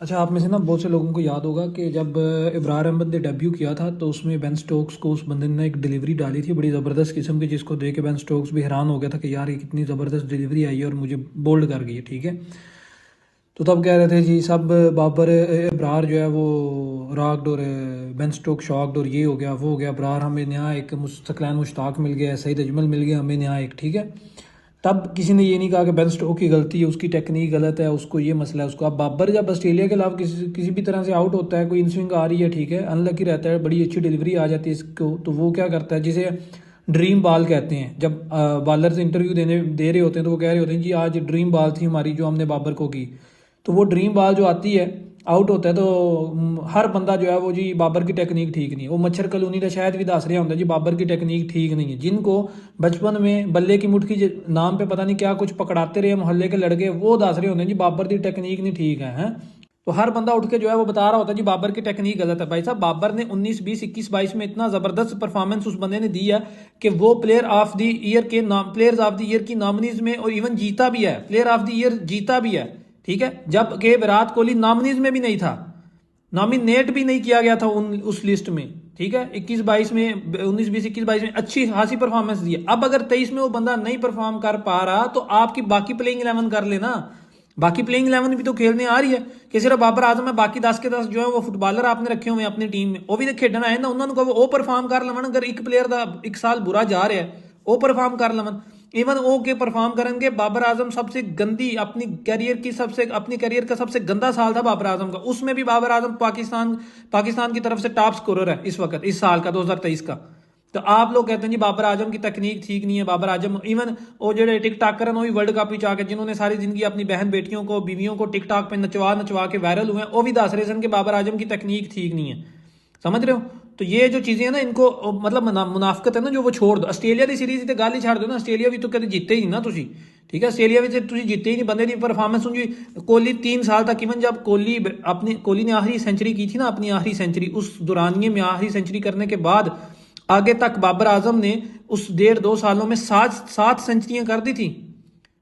अच्छा, आप में से ना बहुत से लोगों को याद होगा कि जब इब्रार अहमद ने डेब्यू किया था तो उसमें बेन स्टोक्स को उस बंदे ने एक डिलीवरी डाली थी बड़ी ज़बरदस्त किस्म की, जिसको देख के बेन स्टोक्स भी हैरान हो गया था कि यार ये कितनी ज़बरदस्त डिलीवरी आई है और मुझे बोल्ड कर गई है। ठीक है, तो तब कह रहे थे जी सब बाबर इब्रार जो है वो राग्ड और बेन स्टोक शॉक्ड और ये हो गया वो हो गया, इब्रार हमें नया एक मुस्तकलैन मुश्ताक मिल गया, सईद अजमल मिल गया हमें नया एक। ठीक है, तब किसी ने ये नहीं कहा कि बेन स्टोक की गलती है, उसकी टेक्निक गलत है, उसको ये मसला है उसको। अब बाबर जब ऑस्ट्रेलिया के खिलाफ किसी किसी भी तरह से आउट होता है, कोई इन स्विंग आ रही है, ठीक है, अनलकी रहता है, बड़ी अच्छी डिलीवरी आ जाती है इसको, तो वो क्या करता है जिसे ड्रीम बॉल कहते हैं। जब बॉलर से इंटरव्यू देने दे रहे होते हैं तो वो कह रहे होते हैं जी आज ड्रीम बॉल थी हमारी जो हमने बाबर को की। तो वो ड्रीम बॉल जो आती है आउट होता है तो हर बंदा जो है वो जी बाबर की टेक्निक ठीक नहीं है। वो मच्छर कलोनी का शायद भी दस रहा होता जी बाबर की टेक्निक ठीक नहीं है। जिनको बचपन में बल्ले की मुट्ठी नाम पे पता नहीं क्या कुछ पकड़ाते रहे मोहल्ले के लड़के, वो दस रहे होते हैं जी बाबर की टेक्निक नहीं ठीक है, हैं। तो हर बंदा उठ के जो है वो बता रहा होता है जी बाबर की टेक्निक गलत है। भाई साहब, बाबर ने 19 20 21 22 में इतना जबरदस्त परफॉर्मेंस उस बंदे ने दी है कि वो प्लेयर ऑफ द ईयर के नाम, प्लेयर्स ऑफ द ईयर की नॉमिनीज में और इवन जीता भी है, प्लेयर ऑफ द ईयर जीता भी है। ठीक है, जबकि विराट कोहली नॉमिनीज में भी नहीं था, नॉमिनेट भी नहीं किया गया था उस लिस्ट में। ठीक है, 21 22 में 19 20 21 22 में अच्छी खासी परफॉर्मेंस दी है। अब अगर 23 में वो बंदा नहीं परफॉर्म कर पा रहा तो आपकी बाकी प्लेइंग 11 कर लेना। बाकी प्लेइंग 11 भी तो खेलने आ रही है कि सिर्फ बाबर आजम है, बाकी 10 के 10 जो है वो फुटबॉलर आपने रखे हुए हैं अपनी टीम में, वो भी तो खेलना है ना। उन्होंने कहा वो परफॉर्म कर लवन, अगर एक प्लेयर का एक साल बुरा जा रहा है वो परफॉर्म कर लवन, इवन ओ के परफॉर्म करेंगे। बाबर आजम सबसे गंदी अपनी करियर का सबसे गंदा साल था बाबर आजम का, उसमें भी बाबर आजम पाकिस्तान की तरफ से टॉप स्कोरर है इस वक्त, इस साल का 2023 का। तो आप लोग कहते हैं जी बाबर आजम की तकनीक ठीक नहीं है, बाबर आजम इवन वो जो टिकटॉकर हैं वो भी वर्ल्ड कप ही चाह के, जिन्होंने सारी जिंदगी अपनी बहन बेटियों को बीवियों को टिकटॉक पे नचवा नचवा के वायरल हुए हैं, वो भी दस रहे सन कि बाबर आजम की तकनीक ठीक नहीं है। समझ रहे हो? तो ये जो चीजें हैं ना, इनको मतलब मुनाफकत है ना जो, वो छोड़ दो। आस्ट्रेलिया की सीरीज तो गल ही छड़ दो ना, आस्ट्रेलिया भी तो कभी जीते ही नहीं ना तुसी। ठीक है, आस्ट्रेलिया भी तुम जीते ही नहीं, बंदे की परफॉर्मेंस सुन। कोहली 3 साल तक, इवन जब कोहली ने आखिरी सेंचुरी की थी ना, अपनी आखिरी सेंचुरी, उस दौरानिए में आखिरी सेंचुरी करने के बाद आगे तक बाबर आजम ने उस 1.5 2 सालों में सात सात सेंचुरियां कर दी थी।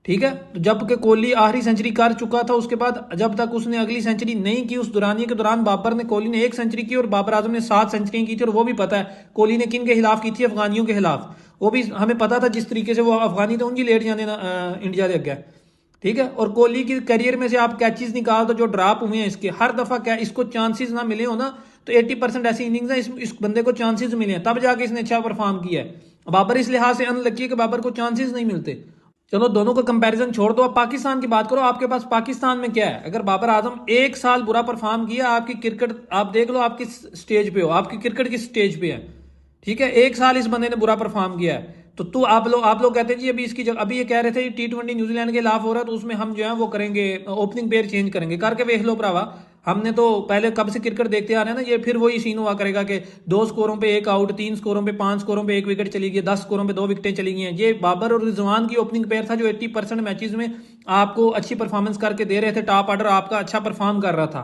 ठीक है, तो जबकि कोहली आखिरी सेंचुरी कर चुका था, उसके बाद जब तक उसने अगली सेंचुरी नहीं की, उस दौरानिए के दौरान कोहली ने 1 सेंचुरी की और बाबर आजम ने 7 सेंचुरियां की थी। और वो भी पता है कोहली ने किन के खिलाफ की थी, अफगानियों के खिलाफ। वो भी हमें पता था जिस तरीके से वो अफगानी थे उनकी लेट जाने इंडिया के अगे। ठीक है, और कोहली की करियर में से आप कैचेस निकाल दो जो ड्रॉप हुए हैं इसके, हर दफा क्या इसको चांसेस ना मिले हो ना, तो 80% ऐसी इनिंग्स है इस बंदे को चांसेस मिले हैं तब जाके इसने अच्छा परफॉर्म किया है। बाबर इस लिहाज से अनलकी है कि बाबर को चांसेस नहीं मिलते। चलो दोनों का कंपैरिजन छोड़ दो, अब पाकिस्तान की बात करो। आपके पास पाकिस्तान में क्या है? अगर बाबर आजम 1 साल बुरा परफॉर्म किया, आपकी क्रिकेट आप देख लो आप किस स्टेज पे हो, आपकी क्रिकेट किस स्टेज पे है। ठीक है, 1 साल इस बंदे ने बुरा परफॉर्म किया है, तो तू आप लोग कहते हैं जी अभी इसकी जगह, अभी ये कह रहे थे T20 न्यूजीलैंड के खिलाफ हो रहा है तो उसमें हम जो है वो करेंगे, ओपनिंग पेयर चेंज करेंगे। करके देख लो भरावा, हमने तो पहले कब से क्रिकेट देखते आ रहे हैं ना, ये फिर वही सीन हुआ करेगा कि 2 स्कोरों पे 1 आउट, 3 स्कोरों पे 5 स्कोरों पे 1 विकेट चली गई, 10 स्कोरों पे 2 विकेटें चली गई हैं। ये बाबर और रिजवान की ओपनिंग पेयर था जो 80% मैचेस में आपको अच्छी परफॉर्मेंस करके दे रहे थे, टॉप ऑर्डर आपका अच्छा परफॉर्म कर रहा था,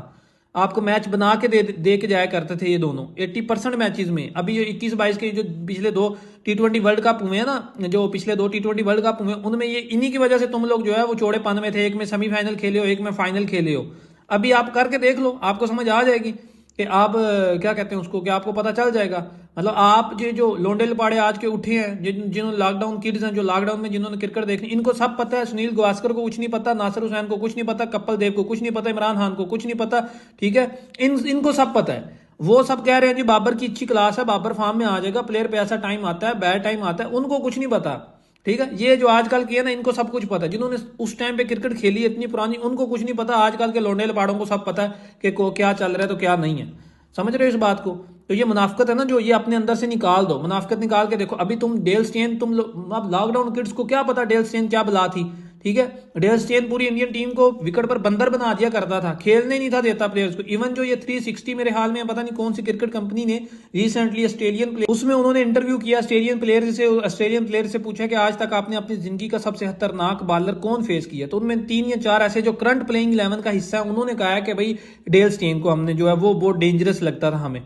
आपको मैच बना के दे के जाया करते थे ये दोनों 80% मैचेस में। अभी ये 21 22 के जो पिछले 2 T20 वर्ल्ड कप हुए हैं ना, जो पिछले 2 T20 वर्ल्ड कप हुए, उनमें ये इन्हीं की वजह से तुम लोग जो है वो चौड़ेपन में थे। एक में सेमीफाइनल खेले हो, एक में फाइनल खेले हो। अभी आप करके देख लो, आपको समझ आ जाएगी कि आप क्या कहते हैं उसको, कि आपको पता चल जाएगा। मतलब आप ये जो लोंडे लपाड़े आज के उठे हैं, जिन्होंने लॉकडाउन किड्स हैं, जो लॉकडाउन में जिन्होंने क्रिकेट देखनी, इनको सब पता है। सुनील गावस्कर को कुछ नहीं पता, नासिर हुसैन को कुछ नहीं पता, कपिल देव को कुछ नहीं पता, इमरान खान को कुछ नहीं पता। ठीक है, इनको सब पता है। वो सब कह रहे हैं जी बाबर की अच्छी क्लास है, बाबर फॉर्म में आ जाएगा, प्लेयर पे ऐसा टाइम आता है, बैड टाइम आता है, उनको कुछ नहीं पता। ठीक है, ये जो आजकल की है ना, इनको सब कुछ पता है। जिन्होंने उस टाइम पे क्रिकेट खेली इतनी पुरानी, उनको कुछ नहीं पता। आजकल के लौंडे लपाड़ों को सब पता है कि क्या चल रहा है तो क्या नहीं है। समझ रहे हो इस बात को? तो ये मुनाफकत है ना जो, ये अपने अंदर से निकाल दो, मुनाफकत निकाल के देखो। अभी तुम डेल स्टेन, अब लॉकडाउन किड्स को क्या पता डेल स्टेन क्या बला थी। ठीक है, डेल स्टेन पूरी इंडियन टीम को विकेट पर बंदर बना दिया करता था, खेलने नहीं था देता प्लेयर्स को। इवन जो ये 360 मेरे हाल में पता नहीं कौन सी क्रिकेट कंपनी ने रिसेंटली ऑस्ट्रेलियन प्लेयर, उसमें उन्होंने इंटरव्यू किया ऑस्ट्रेलियन प्लेयर से पूछा कि आज तक आपने अपनी जिंदगी का सबसे खतरनाक बॉलर कौन फेस किया, तो उनमें 3 या 4 ऐसे जो करंट प्लेइंग 11 का हिस्सा है, उन्होंने कहा है कि भाई डेल स्टेन को हमने जो है वो बहुत डेंजरस लगता था हमें।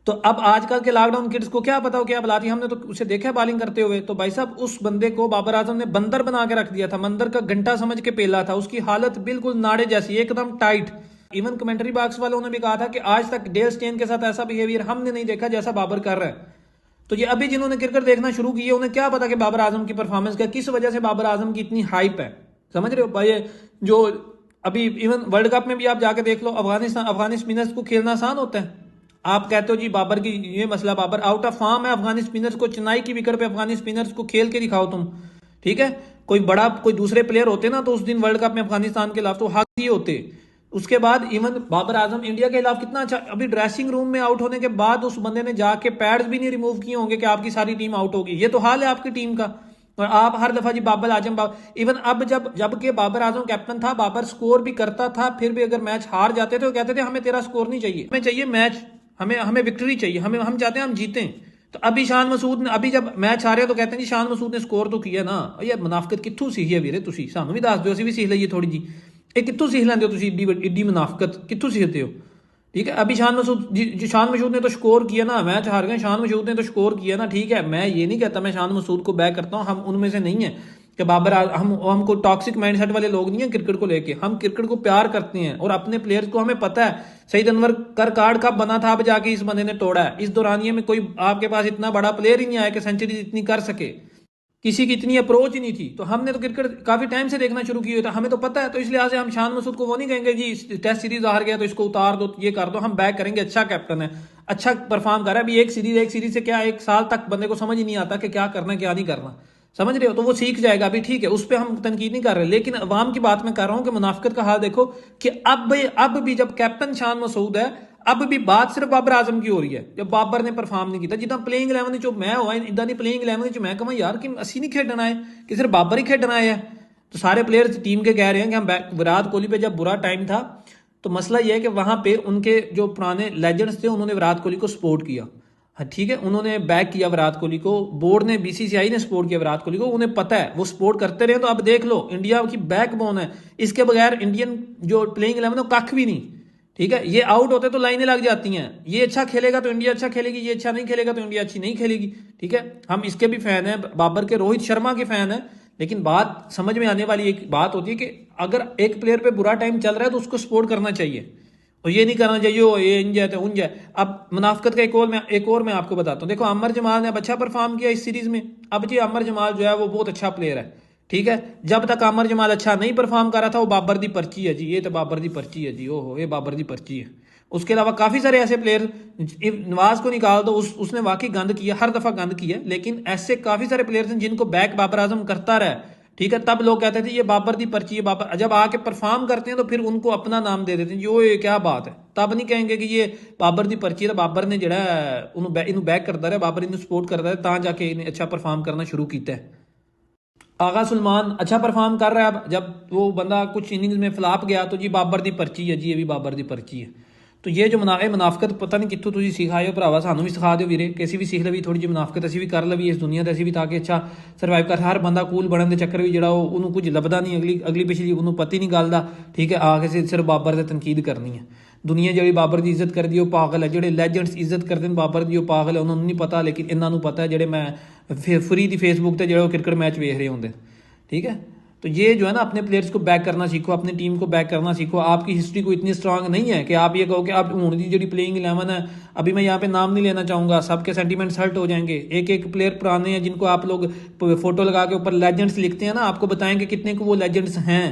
तो अब आजकल के लॉकडाउन किड्स को क्या पता हो क्या बुलाती, हमने तो उसे देखा बॉलिंग करते हुए। तो भाई साहब, उस बंदे को बाबर आजम ने बंदर बना के रख दिया था, बंदर का घंटा समझ के पेला था, उसकी हालत बिल्कुल नाड़े जैसी एकदम टाइट। इवन कमेंट्री बॉक्स वालों ने भी कहा था कि आज तक डेल स्टेन के साथ ऐसा बिहेवियर हमने नहीं देखा जैसा बाबर कर रहा है। तो ये अभी जिन्होंने क्रिकेट देखना शुरू किया उन्हें क्या पता कि बाबर आजम की परफॉर्मेंस का किस वजह से बाबर आजम की इतनी हाइप है। समझ रहे हो भाई? जो अभी इवन वर्ल्ड कप में भी आप जाके देख लो, अफगानी स्पिनर्स को खेलना आसान होता है। आप कहते हो जी बाबर की ये मसला, बाबर आउट ऑफ फॉर्म है, अफगानी स्पिनर्स को चेन्नई की विकेट पे अफगानी स्पिनर्स को खेल के दिखाओ तुम, ठीक है? कोई दूसरे प्लेयर होते ना तो उस दिन वर्ल्ड कप में अफगानिस्तान के खिलाफ तो हक ही होते। उसके बाद इवन बाबर आजम इंडिया के खिलाफ कितना अच्छा, अभी ड्रेसिंग रूम में आउट होने के बाद उस बंदे ने जाके पैड्स भी नहीं रिमूव किए होंगे कि आपकी सारी टीम आउट होगी। ये तो हाल है आपकी टीम का, और आप हर दफा जी बाबर आजम इवन अब जबकि बाबर आजम कैप्टन था, बाबर स्कोर भी करता था, फिर भी अगर मैच हार जाते थे तो कहते थे हमें तेरा स्कोर नहीं चाहिए, हमें चाहिए मैच, हमें विक्ट्री चाहिए, हम चाहते हैं हम जीतें। तो अभी शान मसूद ने अभी जब मैच हारे तो कहते हैं जी शान मसूद ने स्कोर तो किया ना। ये मुनाफकत कित्थों सीखी है वीरे? तुसी सानू भी दस दो, ਅਸੀਂ भी सीख लईए थोड़ी जी। ये कित्थों सीख लेंदे हो तुसी इड्डी मुनाफकत कित्थों सीखते हो? ठीक है, अभी शान मसूद ने तो स्कोर किया ना, मैच हार गए, शान मसूद ने तो स्कोर किया ना। ठीक है, मैं ये नहीं कहता मैं शान मसूद को बैक करता हूँ, हम उनमें से नहीं है कि हमको टॉक्सिक माइंडसेट वाले लोग नहीं है क्रिकेट को लेके। हम क्रिकेट को प्यार करते हैं और अपने प्लेयर्स को हमें पता है सईद अनवर कर कार्ड कब बना था, अब जाके इस बंदे ने तोड़ा है। इस दौरानिये में कोई आपके पास इतना बड़ा प्लेयर ही नहीं आया कि सेंचुरी इतनी कर सके, किसी की इतनी अप्रोच ही नहीं थी। तो हमने तो क्रिकेट काफी टाइम से देखना शुरू किया था, हमें तो पता है। तो इस लिहाज से हम शान मसूद को वो नहीं कहेंगे जी टेस्ट सीरीज हार गया तो इसको उतार दो, ये कर दो। हम बैक करेंगे, अच्छा कैप्टन है, अच्छा परफॉर्म कर रहा है। अभी एक सीरीज से क्या, एक साल तक बंदे को समझ ही नहीं आता कि क्या करना क्या नहीं करना, समझ रहे हो? तो वो सीख जाएगा अभी, ठीक है, उस पर हम तनकीद नहीं कर रहे। लेकिन अवाम की बात मैं कर रहा हूं कि मुनाफिकत का हाल देखो कि अब भी जब कैप्टन शान मसूद है, अब भी बात सिर्फ बाबर आजम की हो रही है। जब बाबर ने परफॉर्म नहीं किया जिदा प्लेइंग 11 चो मैं हुआ, इदा नहीं प्लेइंग 11 च मैं कहा यार कि असी नहीं खेडना है कि सिर्फ बाबर ही खेडना है। तो सारे प्लेयर्स टीम के कह रहे हैं कि हम विराट कोहली पे जब बुरा टाइम था तो मसला यह है कि वहां पे उनके जो पुराने लेजेंड्स थे उन्होंने विराट कोहली को सपोर्ट किया, ठीक है, उन्होंने बैक किया विराट कोहली को, बोर्ड ने बीसीसीआई ने सपोर्ट किया विराट कोहली को, उन्हें पता है वो सपोर्ट करते रहे। तो अब देख लो इंडिया की बैकबोन है, इसके बगैर इंडियन जो प्लेइंग 11 है कख भी नहीं, ठीक है। ये आउट होते तो लाइनें लग जाती हैं, ये अच्छा खेलेगा तो इंडिया अच्छा खेलेगी, ये अच्छा नहीं खेलेगा तो इंडिया अच्छी नहीं खेलेगी, ठीक है। हम इसके भी फैन हैं, बाबर के, रोहित शर्मा के फैन हैं। लेकिन बात समझ में आने वाली एक बात होती है कि अगर एक प्लेयर पे बुरा टाइम चल रहा है तो उसको सपोर्ट करना चाहिए और ये नहीं करना चाहिए ओ ये इन जाए तो उन जाए। अब मुनाफिकत का एक और मैं आपको बताता हूँ। देखो अमर जमाल ने अब अच्छा परफॉर्म किया इस सीरीज में। अब जी अमर जमाल जो है वो बहुत अच्छा प्लेयर है, ठीक है। जब तक अमर जमाल अच्छा नहीं परफॉर्म कर रहा था वो बाबर दी पर्ची है जी, ये तो बाबर दी पर्ची है जी, ओहो ये बाबर दी पर्ची है। उसके अलावा काफी सारे ऐसे प्लेयर, नवाज को निकाल दो, उसने वाकई गंद किया, हर दफा गंद किया, लेकिन ऐसे काफी सारे प्लेयर्स हैं जिनको बैक बाबर आजम करता रहा, ठीक है। तब लोग कहते थे ये बाबर दी पर्ची है, बाबर, जब आके परफॉर्म करते हैं तो फिर उनको अपना नाम दे देते हैं जो ये क्या बात है। तब नहीं कहेंगे कि ये बाबर दी पर्ची है, तो बाबर ने जड़ा इन्हू बैक करता रहा, बाबर इन्हू सपोर्ट करता है, तां जाके इन्हें अच्छा परफॉर्म करना शुरू किया है। आगा सुलमान अच्छा परफॉर्म कर रहा है, अब जब वो बंदा कुछ इनिंग्स में फ्लॉप गया तो जी बाबर दी पर्ची है जी, ये भी बाबर दी पर्ची है। तो ये जो मुनाफिकत पता नहीं कितों तुम सिखाए हो भरावा, सानू भी सिखा दो वीरे, कैसी भी सीख लवी थोड़ी जी मुनाफिकत, असी भी कर लवी इस दुनिया से, असी भी ताकि अच्छा सर्वाइव कर। हर बंदा कूल बनने के चक्कर भी जरा उन्होंने कुछ लभदा नहीं, अगली पिछली उन्होंने पता नहीं गल का, ठीक है। आके सिर्फ बाबर से तनकीद करनी है। दुनिया जी बाबर की इज्जत करती है वो पागल है, जो लैजेंड्स इज्जत करते हैं बाबर की वो पागल है, उन्होंने नहीं पता। लेकिन इन्होंने पता है, जो मैं फ्री की फेसबुक पर जो क्रिकेट मैच वेख रहे होंगे, ठीक है। तो ये जो है ना अपने प्लेयर्स को बैक करना सीखो, अपनी टीम को बैक करना सीखो। आपकी हिस्ट्री को इतनी स्ट्रांग नहीं है कि आप ये कहो कि आप हूँ की जी प्लेइंग 11 है, अभी मैं यहाँ पे नाम नहीं लेना चाहूँगा, सबके सेंटीमेंट्स हर्ट हो जाएंगे। एक एक प्लेयर पुराने हैं जिनको आप लोग फोटो लगा के ऊपर लेजेंड्स लिखते हैं ना, आपको बताएंगे कितने को वो लेजेंड्स हैं,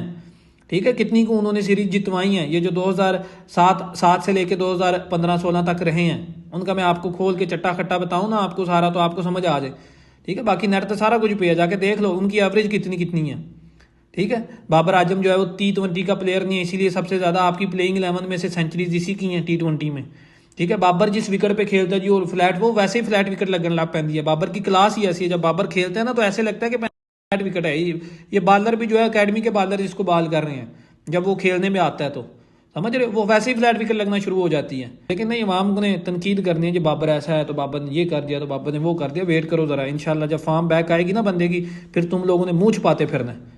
ठीक है, कितनी को उन्होंने सीरीज जितवाई हैं। ये जो 2007 से लेके 2015-16 तक रहे हैं, उनका मैं आपको खोल के चट्टा खट्टा बताऊँ ना आपको सारा, तो आपको समझ आ जाए, ठीक है। बाकी नेट तो सारा कुछ पे है, जाके देख लो उनकी एवरेज कितनी कितनी है, ठीक है। बाबर आजम जो है वो T20 का प्लेयर नहीं है, इसीलिए सबसे ज्यादा आपकी प्लेइंग 11 में से सेंचुरीज इसी की हैं T20 में, ठीक है। बाबर जिस विकेट पे खेलता है जी और फ्लैट, वो वैसे ही फ्लैट विकेट लगने लग पैंदी है। बाबर की क्लास ही ऐसी है, जब बाबर खेलते हैं ना तो ऐसे लगता है कि फ्लैट विकेट है। ये बॉलर भी जो है अकेडमी के बॉलर जिसको बॉल कर रहे हैं, जब वो खेलने में आता है तो समझ रहे हो, वो वैसे ही फ्लैट विकेट लगना शुरू हो जाती है। लेकिन नहीं, इमाम ने तनकीद करनी है कि बाबर ऐसा है तो बाबर ने ये कर दिया तो बाबर ने वो कर दिया। वेट करो जरा, इंशाल्लाह जब फॉर्म बैक आएगी ना बंदे की, फिर तुम लोगों ने मुंह छुपाते फिरना है।